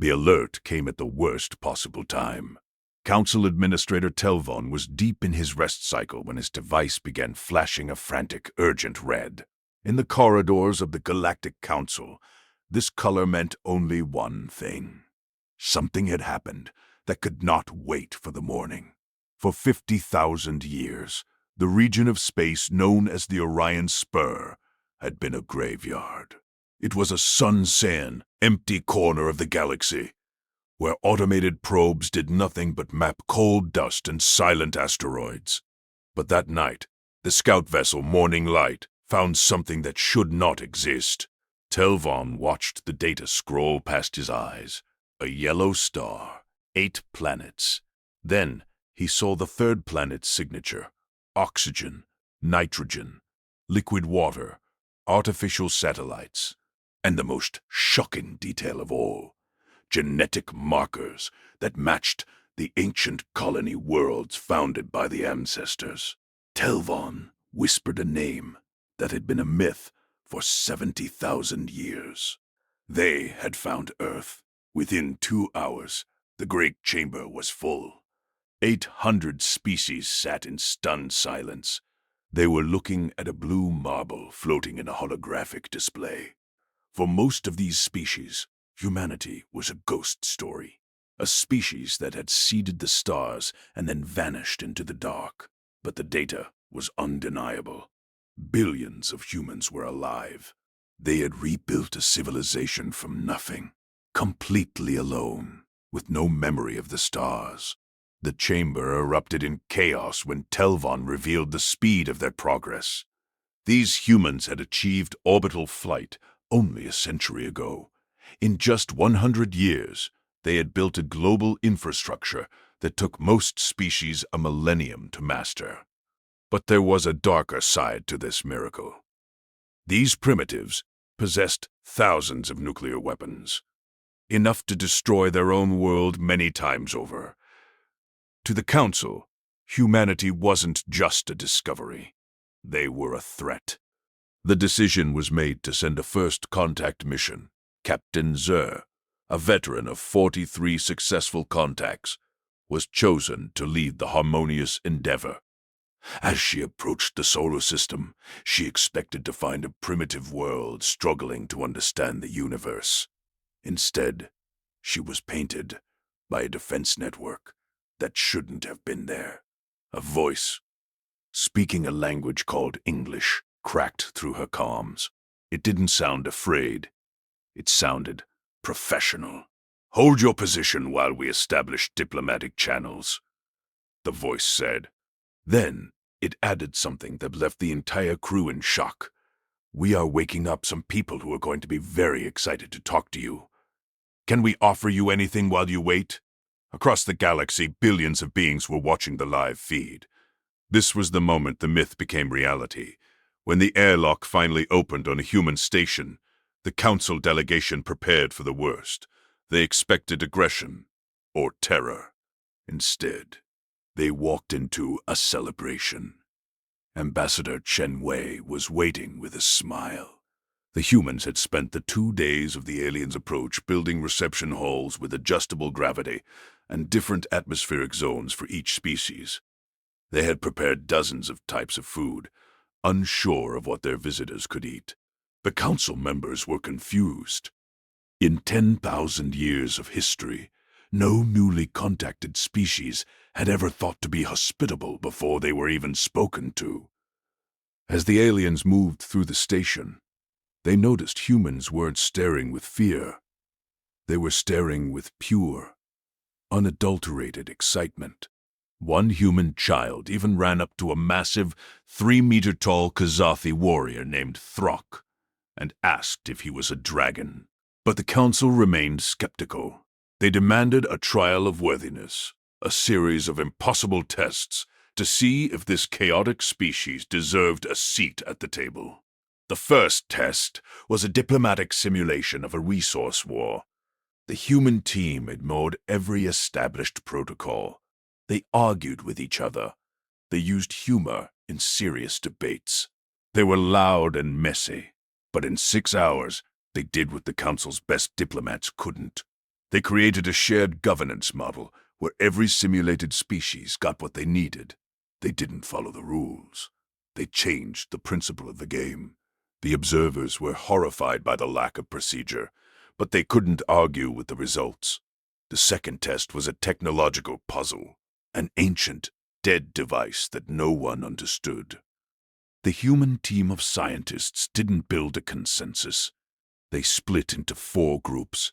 The alert came at the worst possible time. Council Administrator Telvon was deep in his rest cycle when his device began flashing a frantic, urgent red. In the corridors of the Galactic Council, this color meant only one thing. Something had happened that could not wait for the morning. For 50,000 years, the region of space known as the Orion Spur had been a graveyard. It was a sun-sand, empty corner of the galaxy, where automated probes did nothing but map cold dust and silent asteroids. But that night, the scout vessel Morning Light found something that should not exist. Telvon watched the data scroll past his eyes. A yellow star, 8 planets. Then he saw the third planet's signature: oxygen, nitrogen, liquid water, artificial satellites, and the most shocking detail of all, genetic markers that matched the ancient colony worlds founded by the ancestors. Telvon whispered a name that had been a myth for 70,000 years. They had found Earth. Within 2 hours, the great chamber was full. 800 species sat in stunned silence. They were looking at a blue marble floating in a holographic display. For most of these species, humanity was a ghost story, a species that had seeded the stars and then vanished into the dark. But the data was undeniable. Billions of humans were alive. They had rebuilt a civilization from nothing, completely alone, with no memory of the stars. The chamber erupted in chaos when Telvon revealed the speed of their progress. These humans had achieved orbital flight only a century ago. In just 100 years, they had built a global infrastructure that took most species a millennium to master. But there was a darker side to this miracle. These primitives possessed thousands of nuclear weapons, enough to destroy their own world many times over. To the Council, humanity wasn't just a discovery. They were a threat. The decision was made to send a first contact mission. Captain Zer, a veteran of 43 successful contacts, was chosen to lead the harmonious endeavor. As she approached the solar system, she expected to find a primitive world struggling to understand the universe. Instead, she was painted by a defense network that shouldn't have been there. A voice, speaking a language called English, cracked through her comms. It didn't sound afraid. It sounded professional. "Hold your position while we establish diplomatic channels," the voice said. Then it added something that left the entire crew in shock. "We are waking up some people who are going to be very excited to talk to you. Can we offer you anything while you wait?" Across the galaxy, billions of beings were watching the live feed. This was the moment the myth became reality. When the airlock finally opened on a human station, the Council delegation prepared for the worst. They expected aggression or terror. Instead, they walked into a celebration. Ambassador Chen Wei was waiting with a smile. The humans had spent the 2 days of the aliens' approach building reception halls with adjustable gravity and different atmospheric zones for each species. They had prepared dozens of types of food, unsure of what their visitors could eat. The council members were confused. In 10,000 years of history, no newly contacted species had ever thought to be hospitable before they were even spoken to. As the aliens moved through the station, they noticed humans weren't staring with fear. They were staring with pure, unadulterated excitement. One human child even ran up to a massive, 3-meter-tall Kazathi warrior named Throk and asked if he was a dragon. But the council remained skeptical. They demanded a trial of worthiness, a series of impossible tests to see if this chaotic species deserved a seat at the table. The first test was a diplomatic simulation of a resource war. The human team ignored every established protocol. They argued with each other. They used humor in serious debates. They were loud and messy, but in 6 hours, they did what the council's best diplomats couldn't. They created a shared governance model where every simulated species got what they needed. They didn't follow the rules. They changed the principle of the game. The observers were horrified by the lack of procedure, but they couldn't argue with the results. The second test was a technological puzzle, an ancient, dead device that no one understood. The human team of scientists didn't build a consensus. They split into 4 groups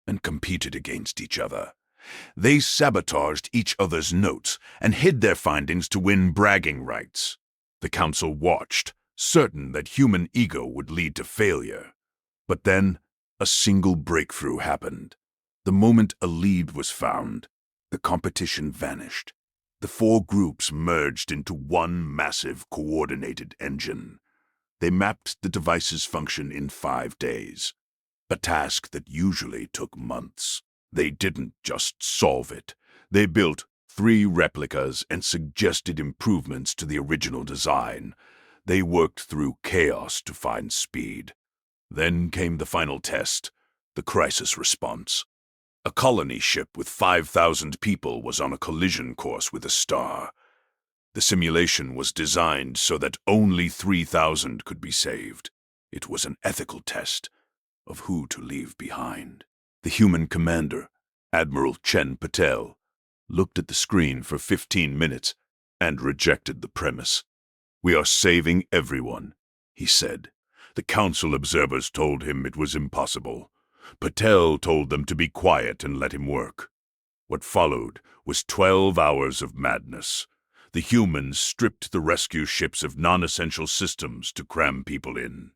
and competed against each other. They sabotaged each other's notes and hid their findings to win bragging rights. The council watched, certain that human ego would lead to failure. But then, a single breakthrough happened. The moment a lead was found, the competition vanished. The 4 groups merged into one massive coordinated engine. They mapped the device's function in 5 days, a task that usually took months. They didn't just solve it. They built 3 replicas and suggested improvements to the original design. They worked through chaos to find speed. Then came the final test, the crisis response. A colony ship with 5,000 people was on a collision course with a star. The simulation was designed so that only 3,000 could be saved. It was an ethical test of who to leave behind. The human commander, Admiral Chen Patel, looked at the screen for 15 minutes and rejected the premise. "We are saving everyone," he said. The council observers told him it was impossible. Patel told them to be quiet and let him work. What followed was 12 hours of madness. The humans stripped the rescue ships of non-essential systems to cram people in.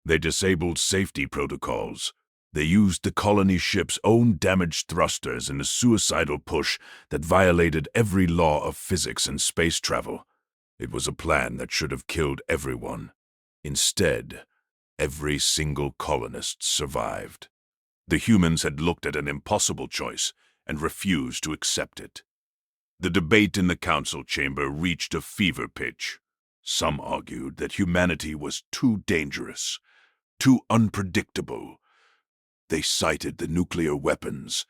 They disabled safety protocols. They used the colony ship's own damaged thrusters in a suicidal push that violated every law of physics and space travel. It was a plan that should have killed everyone. Instead, every single colonist survived. The humans had looked at an impossible choice and refused to accept it. The debate in the council chamber reached a fever pitch. Some argued that humanity was too dangerous, too unpredictable. They cited the nuclear weapons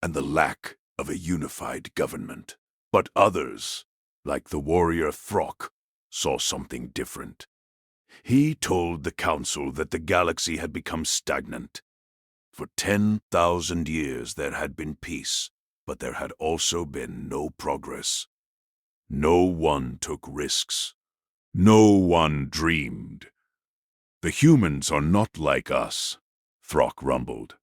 and the lack of a unified government. But others, like the warrior Throck, saw something different. He told the council that the galaxy had become stagnant. For 10,000 years there had been peace, but there had also been no progress. No one took risks. No one dreamed. "The humans are not like us," Throck rumbled.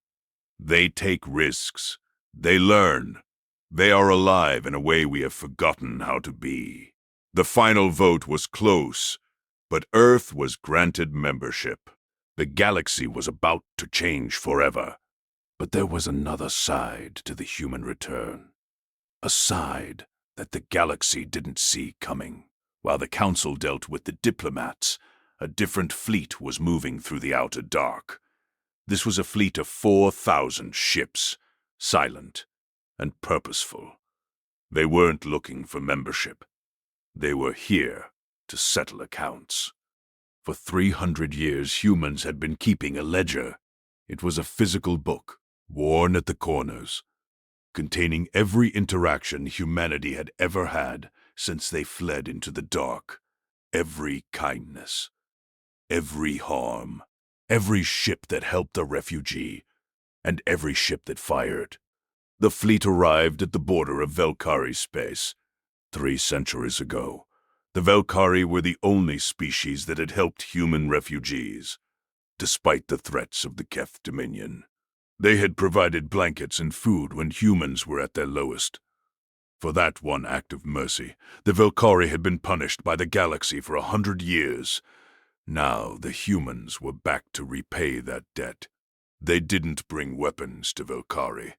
"They take risks. They learn. They are alive in a way we have forgotten how to be." The final vote was close, but Earth was granted membership. The galaxy was about to change forever. But there was another side to the human return. A side that the galaxy didn't see coming. While the council dealt with the diplomats, a different fleet was moving through the outer dark. This was a fleet of 4,000 ships, silent and purposeful. They weren't looking for membership. They were here to settle accounts. For 300 years, humans had been keeping a ledger. It was a physical book, worn at the corners, containing every interaction humanity had ever had since they fled into the dark. Every kindness, every harm, every ship that helped a refugee, and every ship that fired. The fleet arrived at the border of Velkari space 3 centuries ago. The Velkari were the only species that had helped human refugees, despite the threats of the Keth Dominion. They had provided blankets and food when humans were at their lowest. For that one act of mercy, the Velkari had been punished by the galaxy for 100 years. Now the humans were back to repay that debt. They didn't bring weapons to Velkari.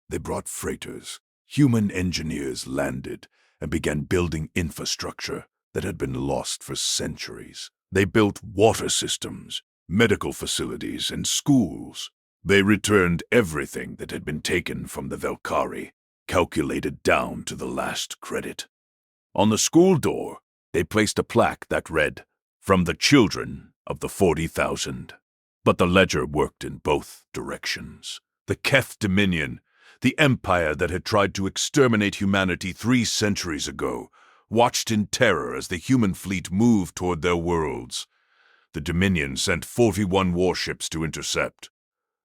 They brought freighters. Human engineers landed and began building infrastructure that had been lost for centuries. They built water systems, medical facilities, and schools. They returned everything that had been taken from the Velkari, calculated down to the last credit. On the school door, they placed a plaque that read, "From the children of the 40,000." But the ledger worked in both directions. The Keth Dominion, the empire that had tried to exterminate humanity 3 centuries ago, watched in terror as the human fleet moved toward their worlds. The Dominion sent 41 warships to intercept.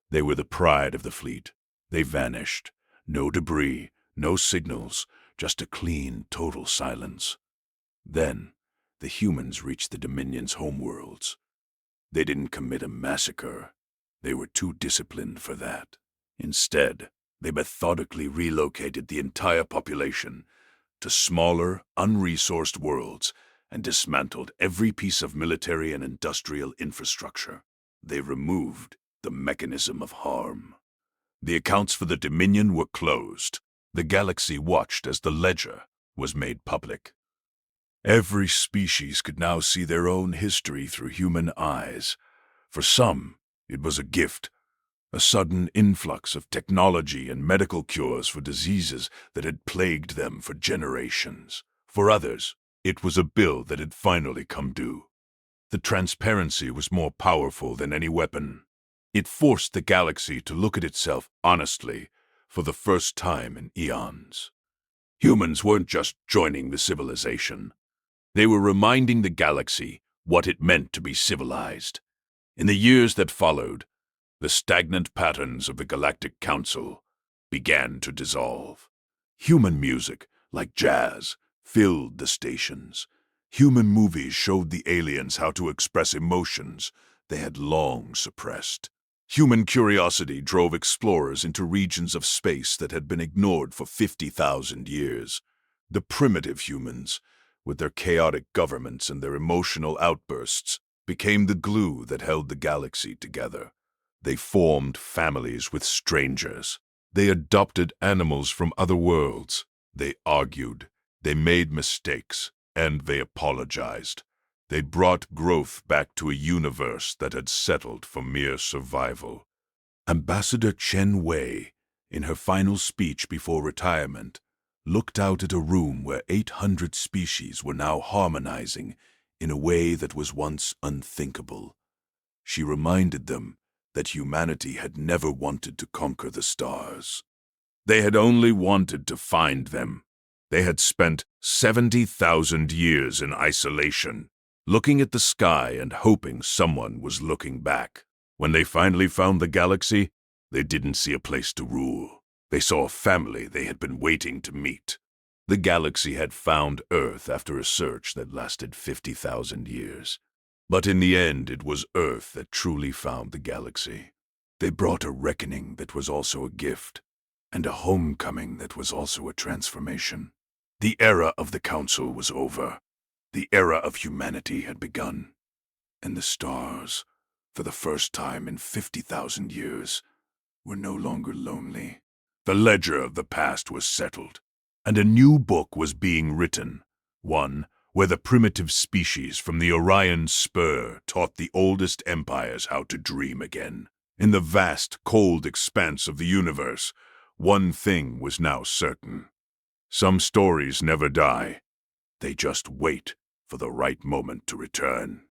They were the pride of the fleet. They vanished. No debris, no signals, just a clean, total silence. Then, the humans reached the Dominion's homeworlds. They didn't commit a massacre. They were too disciplined for that. Instead, they methodically relocated the entire population to smaller, unresourced worlds and dismantled every piece of military and industrial infrastructure. They removed the mechanism of harm. The accounts for the Dominion were closed. The galaxy watched as the ledger was made public. Every species could now see their own history through human eyes. For some, it was a gift, a sudden influx of technology and medical cures for diseases that had plagued them for generations. For others, it was a bill that had finally come due. The transparency was more powerful than any weapon. It forced the galaxy to look at itself honestly for the first time in eons. Humans weren't just joining the civilization. They were reminding the galaxy what it meant to be civilized. In the years that followed, the stagnant patterns of the Galactic Council began to dissolve. Human music, like jazz, filled the stations. Human movies showed the aliens how to express emotions they had long suppressed. Human curiosity drove explorers into regions of space that had been ignored for 50,000 years. The primitive humans, with their chaotic governments and their emotional outbursts, became the glue that held the galaxy together. They formed families with strangers. They adopted animals from other worlds. They argued. They made mistakes. And they apologized. They brought growth back to a universe that had settled for mere survival. Ambassador Chen Wei, in her final speech before retirement, looked out at a room where 800 species were now harmonizing in a way that was once unthinkable. She reminded them that humanity had never wanted to conquer the stars. They had only wanted to find them. They had spent 70,000 years in isolation, looking at the sky and hoping someone was looking back. When they finally found the galaxy, they didn't see a place to rule. They saw a family they had been waiting to meet. The galaxy had found Earth after a search that lasted 50,000 years. But in the end, it was Earth that truly found the galaxy. They brought a reckoning that was also a gift, and a homecoming that was also a transformation. The era of the Council was over. The era of humanity had begun. And the stars, for the first time in 50,000 years, were no longer lonely. The ledger of the past was settled, and a new book was being written, one where the primitive species from the Orion Spur taught the oldest empires how to dream again. In the vast, cold expanse of the universe, one thing was now certain. Some stories never die. They just wait for the right moment to return.